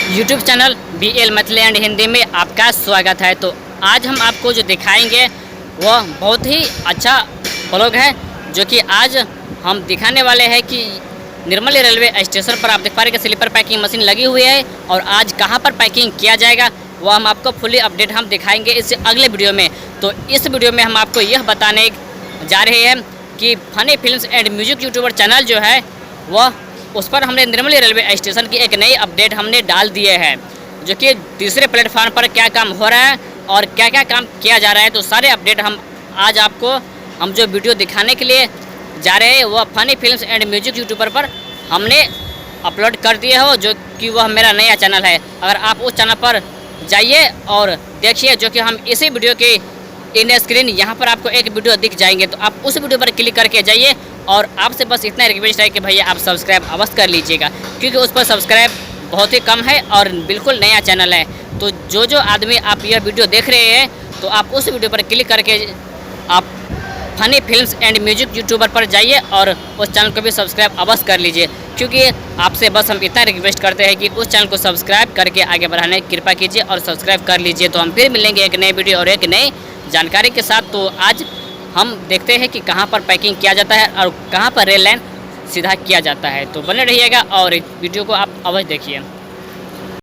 YouTube channel BL Maithili and Hindi में आपका स्वागत है। तो आज हम आपको जो दिखाएंगे वह बहुत ही अच्छा ब्लॉग है, जो कि आज हम दिखाने वाले हैं कि निर्मली रेलवे स्टेशन पर आप देख पा रहे हैं कि स्लीपर पैकिंग मशीन लगी हुई है और आज कहां पर पैकिंग किया जाएगा वह हम आपको फुली अपडेट हम दिखाएंगे इस अगले वीडियो में। तो इस वीडियो में हम आपको यह बताने जा रहे हैं कि funny films and music YouTuber channel जो है वह उस पर हमने निर्मली रेलवे स्टेशन की एक नई अपडेट हमने डाल दिए हैं, जो कि तीसरे प्लेटफार्म पर क्या काम हो रहा है और क्या क्या काम किया जा रहा है। तो सारे अपडेट हम आज आपको हम जो वीडियो दिखाने के लिए जा रहे हैं वह funny films and music YouTuber पर हमने अपलोड कर दिए हो, जो कि वह मेरा नया चैनल है। अगर आप उस चैनल पर जाइए और देखिए, जो कि हम इसी वीडियो के इन स्क्रीन यहाँ पर आपको एक वीडियो दिख जाएंगे, तो आप उस वीडियो पर क्लिक करके जाइए। और आपसे बस इतना रिक्वेस्ट है कि भैया आप सब्सक्राइब अवश्य कर लीजिएगा, क्योंकि उस पर सब्सक्राइब बहुत ही कम है और बिल्कुल नया चैनल है। तो जो आदमी आप यह वीडियो देख रहे हैं, तो आप उस वीडियो पर क्लिक करके आप funny films and music YouTuber पर जाइए और उस चैनल को भी सब्सक्राइब अवश्य कर लीजिए, क्योंकि आपसे बस हम इतना रिक्वेस्ट करते हैं कि उस चैनल को सब्सक्राइब करके आगे बढ़ाने की कृपा कीजिए और सब्सक्राइब कर लीजिए। तो हम फिर मिलेंगे एक नए वीडियो और एक नई जानकारी के साथ। तो आज हम देखते हैं कि कहां पर पैकिंग किया जाता है और कहां पर रेल लाइन सीधा किया जाता है। तो बने रहिएगा और वीडियो को आप अवश्य देखिए।